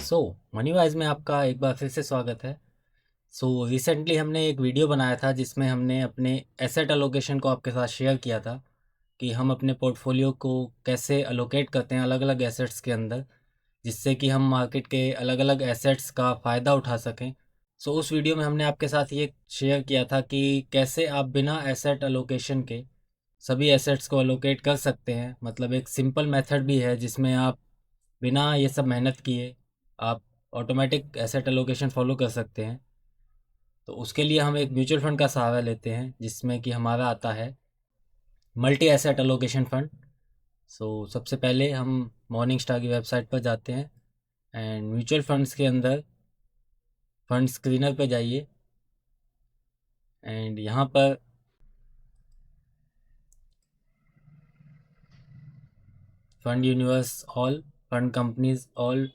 सो money wise में आपका एक बार फिर से स्वागत है। रिसेंटली हमने एक वीडियो बनाया था जिसमें हमने अपने एसेट अलोकेशन को आपके साथ शेयर किया था कि हम अपने पोर्टफोलियो को कैसे अलोकेट करते हैं अलग अलग एसेट्स के अंदर, जिससे कि हम मार्केट के अलग अलग एसेट्स का फ़ायदा उठा सकें। उस वीडियो में हमने आपके साथ ये शेयर किया था कि कैसे आप बिना एसेट अलोकेशन के सभी एसेट्स को अलोकेट कर सकते हैं। मतलब एक सिंपल मेथड भी है जिसमें आप बिना ये सब मेहनत किए आप ऑटोमेटिक एसेट एलोकेशन फॉलो कर सकते हैं। तो उसके लिए हम एक म्यूचुअल फंड का सहारा लेते हैं जिसमें कि हमारा आता है मल्टी एसेट एलोकेशन फंड। सबसे पहले हम मॉर्निंग स्टार की वेबसाइट पर जाते हैं एंड म्यूचुअल फंड्स के अंदर फंड स्क्रीनर पर जाइए एंड यहाँ पर fund universe all, fund companies all,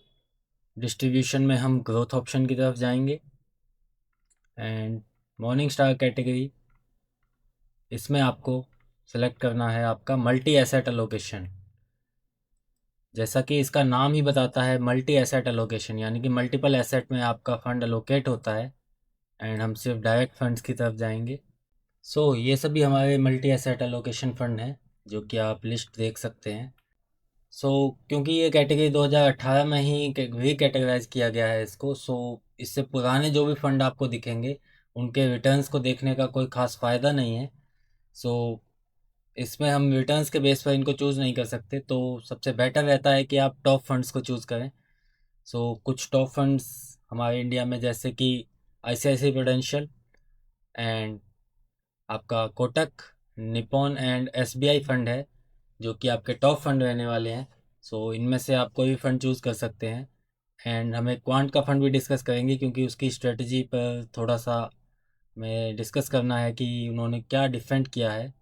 distribution में हम ग्रोथ ऑप्शन की तरफ जाएंगे एंड मॉर्निंग स्टार कैटेगरी, इसमें आपको सेलेक्ट करना है आपका मल्टी एसेट एलोकेशन। जैसा कि इसका नाम ही बताता है मल्टी एसेट एलोकेशन, यानी कि मल्टीपल एसेट में आपका फ़ंड एलोकेट होता है एंड हम सिर्फ डायरेक्ट फंड्स की तरफ जाएंगे। ये सभी हमारे मल्टी एसेट एलोकेशन फ़ंड हैं जो कि आप लिस्ट देख सकते हैं। क्योंकि ये कैटेगरी 2018 में ही कैटेगराइज किया गया है इसको, इससे पुराने जो भी फंड आपको दिखेंगे उनके रिटर्न्स को देखने का कोई ख़ास फ़ायदा नहीं है। इसमें हम रिटर्न्स के बेस पर इनको चूज़ नहीं कर सकते, तो सबसे बेटर रहता है कि आप टॉप फंड्स को चूज़ करें। कुछ टॉप फंड्स हमारे इंडिया में जैसे कि ICICI प्रूडेंशियल एंड आपका Kotak, Nippon and SBI fund है जो कि आपके टॉप फंड रहने वाले हैं। इनमें से आप कोई भी फंड चूज़ कर सकते हैं एंड हमें क्वांट का फंड भी डिस्कस करेंगे क्योंकि उसकी स्ट्रेटजी पर थोड़ा सा हमें डिस्कस करना है कि उन्होंने क्या डिफरेंट किया है।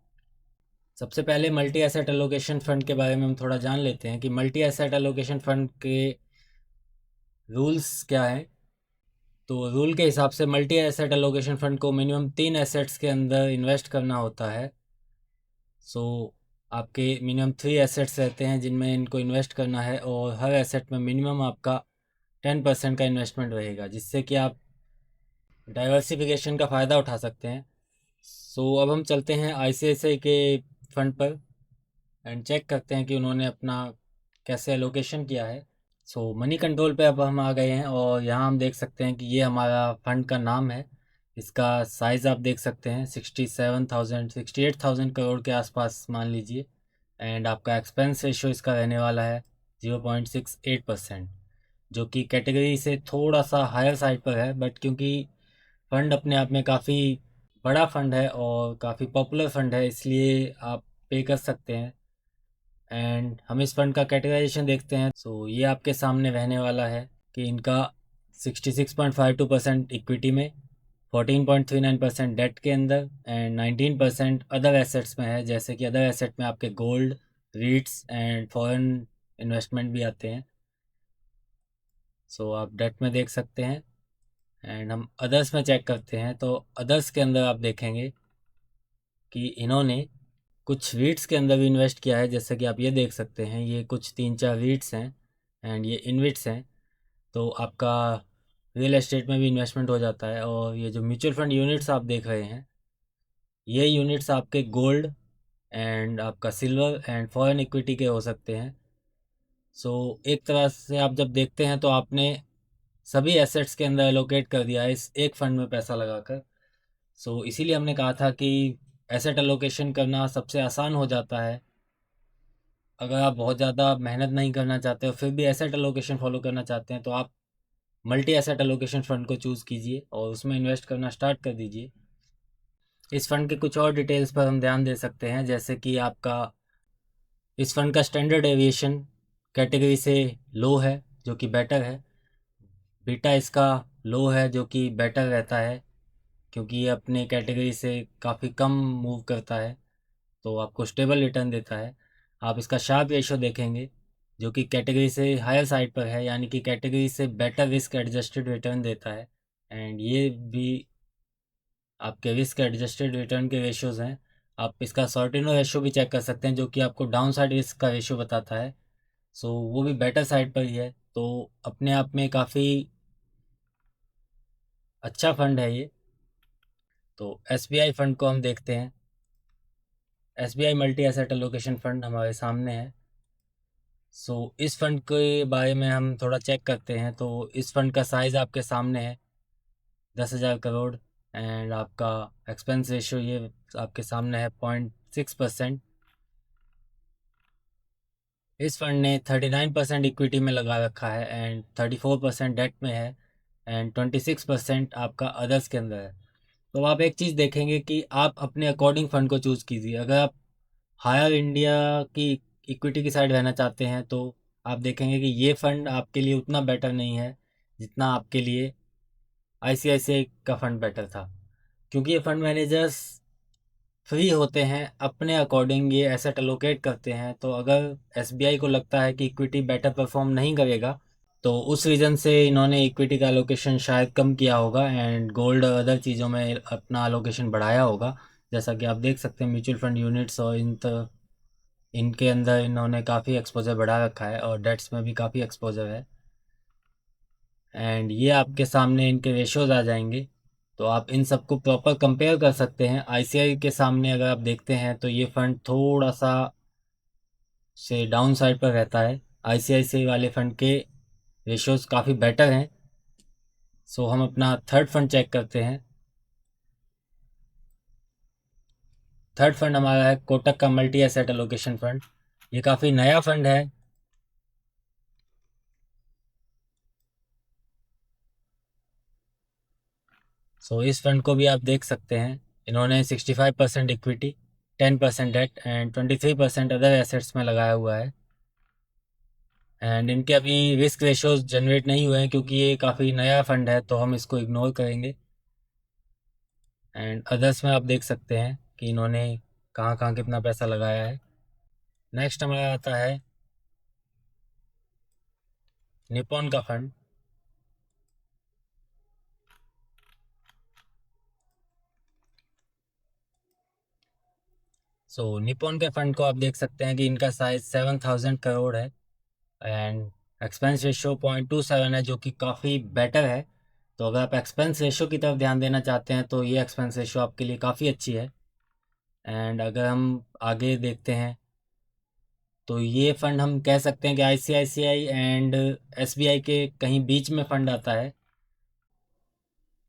सबसे पहले मल्टी एसेट एलोकेशन फ़ंड के बारे में हम थोड़ा जान लेते हैं कि मल्टी एसेट एलोकेशन फ़ंड के रूल्स क्या हैं। तो रूल के हिसाब से मल्टी एसेट एलोकेशन फ़ंड को मिनिमम 3 एसेट्स के अंदर इन्वेस्ट करना होता है। आपके मिनिमम 3 एसेट्स रहते हैं जिनमें इनको इन्वेस्ट करना है और हर एसेट में मिनिमम आपका 10% का इन्वेस्टमेंट रहेगा, जिससे कि आप डाइवर्सिफिकेशन का फ़ायदा उठा सकते हैं। अब हम चलते हैं ICICI के फ़ंड पर एंड चेक करते हैं कि उन्होंने अपना कैसे एलोकेशन किया है। मनी कंट्रोल पे अब हम आ गए हैं और यहाँ हम देख सकते हैं कि ये हमारा फंड का नाम है। इसका साइज़ आप देख सकते हैं 68,000 करोड़ के आसपास मान लीजिए एंड आपका एक्सपेंस रेशो इसका रहने वाला है 0.68%, जो कि कैटेगरी से थोड़ा सा हायर साइड पर है, बट क्योंकि फ़ंड अपने आप में काफ़ी बड़ा फ़ंड है और काफ़ी पॉपुलर फ़ंड है इसलिए आप पे कर सकते हैं। एंड हम इस फंड का कैटेगराइजेशन देखते हैं। ये आपके सामने रहने वाला है कि इनका 66.52% इक्विटी में, 14.39% डेट के अंदर एंड 19% अदर एसेट्स में है, जैसे कि अदर एसेट में आपके गोल्ड, रीट्स एंड फॉरेन इन्वेस्टमेंट भी आते हैं। आप डेट में देख सकते हैं एंड हम अदर्स में चेक करते हैं तो अदर्स के अंदर आप देखेंगे कि इन्होंने कुछ रीट्स के अंदर भी इन्वेस्ट किया है, जैसे कि आप ये देख सकते हैं ये कुछ 3-4 रीट्स हैं एंड ये इनविट्स हैं। तो आपका रियल एस्टेट में भी इन्वेस्टमेंट हो जाता है। और ये जो म्यूचुअल फंड यूनिट्स आप देख रहे हैं ये यूनिट्स आपके गोल्ड एंड आपका सिल्वर एंड फॉरेन इक्विटी के हो सकते हैं। एक तरह से आप जब देखते हैं तो आपने सभी एसेट्स के अंदर एलोकेट कर दिया है इस एक फंड में पैसा लगाकर। इसीलिए हमने कहा था कि एसेट एलोकेशन करना सबसे आसान हो जाता है। अगर आप बहुत ज़्यादा मेहनत नहीं करना चाहते हो फिर भी एसेट एलोकेशन फॉलो करना चाहते हैं तो आप मल्टी एसेट एलोकेशन फ़ंड को चूज़ कीजिए और उसमें इन्वेस्ट करना स्टार्ट कर दीजिए। इस फ़ंड के कुछ और डिटेल्स पर हम ध्यान दे सकते हैं, जैसे कि आपका इस फंड का स्टैंडर्ड एविएशन कैटेगरी से लो है जो कि बेटर है। बीटा इसका लो है जो कि बेटर रहता है क्योंकि ये अपने कैटेगरी से काफ़ी कम मूव करता है, तो आपको स्टेबल रिटर्न देता है। आप इसका शार्प रेशो देखेंगे जो कि कैटेगरी से हायर साइड पर है, यानी कि कैटेगरी से बेटर रिस्क एडजस्टेड रिटर्न देता है एंड ये भी आपके रिस्क एडजस्टेड रिटर्न के रेशोज़ हैं। आप इसका सॉर्टिनो रेशो भी चेक कर सकते हैं जो कि आपको डाउन साइड रिस्क का रेशो बताता है। वो भी बेटर साइड पर ही है। तो अपने आप में काफ़ी अच्छा फंड है ये। तो एसबीआई फंड को हम देखते हैं। SBI multi asset allocation fund हमारे सामने है। सो इस फंड के बारे में हम थोड़ा चेक करते हैं। तो इस फंड का साइज़ आपके सामने है, 10,000 करोड़। एंड आपका एक्सपेंस रेशियो ये आपके सामने है 0.6%। इस फंड ने 39% इक्विटी में लगा रखा है एंड 34% डेट में है एंड 26% आपका अदर्स के अंदर है। तो आप एक चीज़ देखेंगे कि आप अपने अकॉर्डिंग फ़ंड को चूज़ कीजिए। अगर आप हायर इंडिया की इक्विटी की साइड रहना चाहते हैं तो आप देखेंगे कि ये फ़ंड आपके लिए उतना बेटर नहीं है जितना आपके लिए आईसीआईसीआई का फ़ंड बेटर था, क्योंकि ये फ़ंड मैनेजर्स फ्री होते हैं, अपने अकॉर्डिंग ये एसेट अलोकेट करते हैं। तो अगर एसबीआई को लगता है कि इक्विटी बेटर परफॉर्म नहीं करेगा तो उस रीज़न से इन्होंने इक्विटी का अलोकेशन शायद कम किया होगा एंड गोल्ड और अदर चीज़ों में अपना अलोकेशन बढ़ाया होगा। जैसा कि आप देख सकते हैं म्यूचुअल फंड यूनिट्स और इनके अंदर इन्होंने काफ़ी एक्सपोजर बढ़ा रखा है और डेट्स में भी काफ़ी एक्सपोजर है। एंड ये आपके सामने इनके रेशियोज आ जाएंगे, तो आप इन सबको प्रॉपर कंपेयर कर सकते हैं। आईसीआई के सामने अगर आप देखते हैं तो ये फंड थोड़ा सा से डाउन साइड पर रहता है। आईसीआईसीआई वाले फंड के रेशियोज काफ़ी बेटर हैं। सो हम अपना थर्ड फंड चेक करते हैं। थर्ड फंड हमारा है कोटक का मल्टी एसेट एलोकेशन फंड। ये काफ़ी नया फंड है। सो इस फंड को भी आप देख सकते हैं। इन्होंने 65% इक्विटी, 10% डेट एंड 23% अदर एसेट्स में लगाया हुआ है। एंड इनके अभी रिस्क रेशियोज जनरेट नहीं हुए हैं क्योंकि ये काफ़ी नया फंड है, तो हम इसको इग्नोर करेंगे। एंड अदर्स में आप देख सकते हैं कि इन्होंने कहाँ कहाँ कितना पैसा लगाया है। नेक्स्ट हमारा आता है निपॉन का फंड। सो निपॉन के फंड को आप देख सकते हैं कि इनका साइज 7,000 करोड़ है एंड एक्सपेंस रेशियो 0.27 है, जो कि काफ़ी बेटर है। तो अगर आप एक्सपेंस रेशियो की तरफ ध्यान देना चाहते हैं तो ये एक्सपेंस रेशियो आपके लिए काफ़ी अच्छी है। एंड अगर हम आगे देखते हैं तो ये फ़ंड हम कह सकते हैं कि आईसीआईसीआई एंड एसबीआई के कहीं बीच में फ़ंड आता है।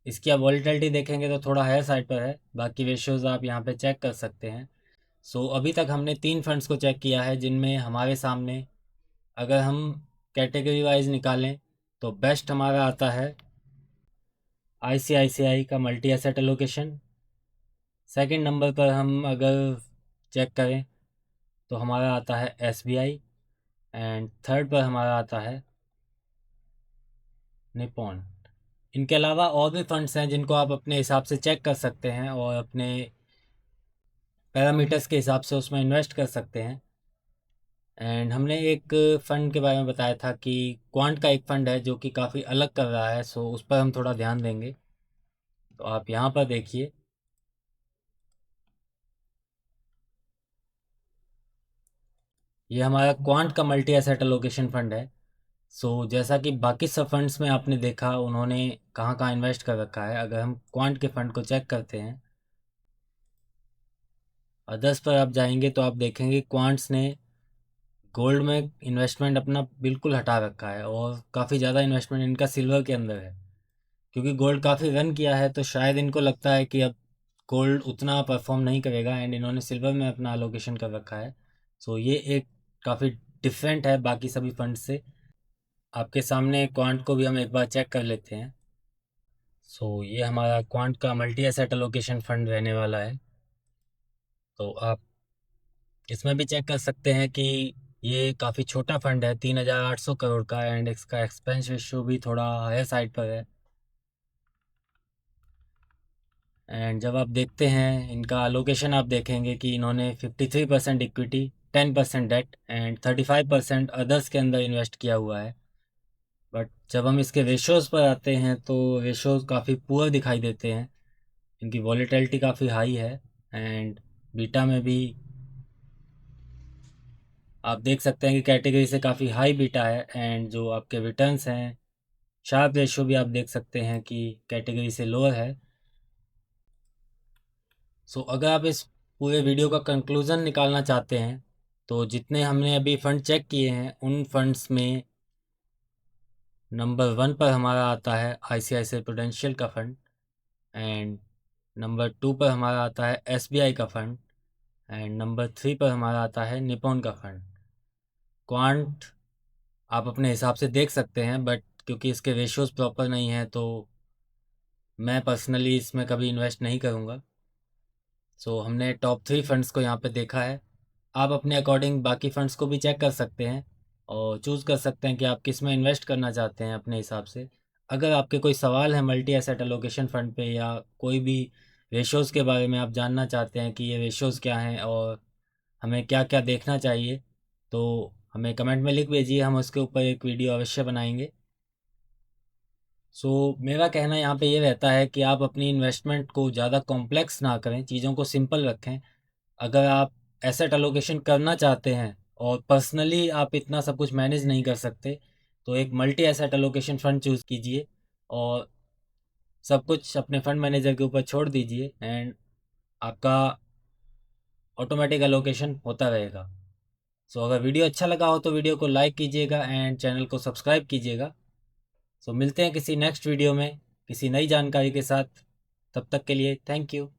इसकी आप वॉलीटिलिटी देखेंगे तो थोड़ा हायर साइड पर है, बाकी रेशियोज़ आप यहाँ पे चेक कर सकते हैं। सो अभी तक हमने 3 फंड्स को चेक किया है जिनमें हमारे सामने अगर हम कैटेगरी वाइज निकालें तो बेस्ट हमारा आता है आईसीआईसीआई का multi asset allocation. Second number पर हम अगर चेक करें तो हमारा आता है एसबीआई एंड थर्ड पर हमारा आता है निपॉन। इनके अलावा और भी फंड्स हैं जिनको आप अपने हिसाब से चेक कर सकते हैं और अपने पैरामीटर्स के हिसाब से उसमें इन्वेस्ट कर सकते हैं। एंड हमने एक फ़ंड के बारे में बताया था कि क्वांट का एक फ़ंड है जो कि काफ़ी अलग कर रहा है, सो उस पर हम थोड़ा ध्यान देंगे। तो आप यहाँ पर देखिए, ये हमारा क्वांट का मल्टी एसेट एलोकेशन फंड है। सो जैसा कि बाकी सब फंड्स में आपने देखा उन्होंने कहाँ कहाँ इन्वेस्ट कर रखा है, अगर हम क्वांट के फंड को चेक करते हैं अदर्स पर आप जाएंगे तो आप देखेंगे क्वांट्स ने गोल्ड में इन्वेस्टमेंट अपना बिल्कुल हटा रखा है और काफ़ी ज़्यादा इन्वेस्टमेंट इनका सिल्वर के अंदर है। क्योंकि गोल्ड काफ़ी रन किया है तो शायद इनको लगता है कि अब गोल्ड उतना परफॉर्म नहीं करेगा एंड इन्होंने सिल्वर में अपना अलोकेशन कर रखा है। सो ये एक काफ़ी डिफरेंट है बाकी सभी फंड से। आपके सामने क्वांट को भी हम एक बार चेक कर लेते हैं। सो ये हमारा क्वांट का मल्टी एसेट एलोकेशन फंड रहने वाला है। तो आप इसमें भी चेक कर सकते हैं कि ये काफ़ी छोटा फंड है, 3,800 करोड़ का एंड इसका एक्सपेंस रेशियो भी थोड़ा हायर साइड पर है। एंड जब आप देखते हैं इनका अलोकेशन आप देखेंगे कि इन्होंने 53% इक्विटी, 10% डेट एंड 35% अदर्स के अंदर इन्वेस्ट किया हुआ है। बट जब हम इसके रेशोज़ पर आते हैं तो रेशोज़ काफ़ी पुअर दिखाई देते हैं। इनकी वॉलीटिलिटी काफ़ी हाई है एंड बीटा में भी आप देख सकते हैं कि कैटेगरी से काफ़ी हाई बीटा है, एंड जो आपके रिटर्न्स हैं, शार्प रेशो भी आप देख सकते हैं कि कैटेगरी से लोअर है। सो अगर आप इस पूरे वीडियो का कंक्लूज़न निकालना चाहते हैं, तो जितने हमने अभी फ़ंड चेक किए हैं उन फंड्स में नंबर 1 पर हमारा आता है ICICI प्रूडेंशियल का फ़ंड, एंड नंबर 2 पर हमारा आता है SBI का फ़ंड, एंड नंबर 3 पर हमारा आता है निपॉन का फ़ंड। क्वांट आप अपने हिसाब से देख सकते हैं, बट क्योंकि इसके रेशियोज़ प्रॉपर नहीं हैं तो मैं पर्सनली इसमें कभी इन्वेस्ट नहीं करूँगा। सो हमने टॉप 3 फंड्स को यहाँ पे देखा है। आप अपने अकॉर्डिंग बाकी फंड्स को भी चेक कर सकते हैं और चूज़ कर सकते हैं कि आप किस में इन्वेस्ट करना चाहते हैं अपने हिसाब से। अगर आपके कोई सवाल है मल्टी एसेट एलोकेशन फ़ंड पे, या कोई भी रेशोज़ के बारे में आप जानना चाहते हैं कि ये रेशोज़ क्या हैं और हमें क्या क्या देखना चाहिए, तो हमें कमेंट में लिख भेजिए, हम उसके ऊपर एक वीडियो अवश्य बनाएंगे। मेरा कहना यहाँ पे ये रहता है कि आप अपनी इन्वेस्टमेंट को ज़्यादा कॉम्प्लेक्स ना करें, चीज़ों को सिंपल रखें। अगर आप एसेट एलोकेशन करना चाहते हैं और पर्सनली आप इतना सब कुछ मैनेज नहीं कर सकते, तो एक multi asset allocation fund choose कीजिए और सब कुछ अपने फ़ंड मैनेजर के ऊपर छोड़ दीजिए, एंड आपका ऑटोमेटिक एलोकेशन होता रहेगा। अगर वीडियो अच्छा लगा हो तो वीडियो को लाइक कीजिएगा एंड चैनल को सब्सक्राइब कीजिएगा। मिलते हैं किसी नेक्स्ट वीडियो में किसी नई जानकारी के साथ। तब तक के लिए थैंक यू।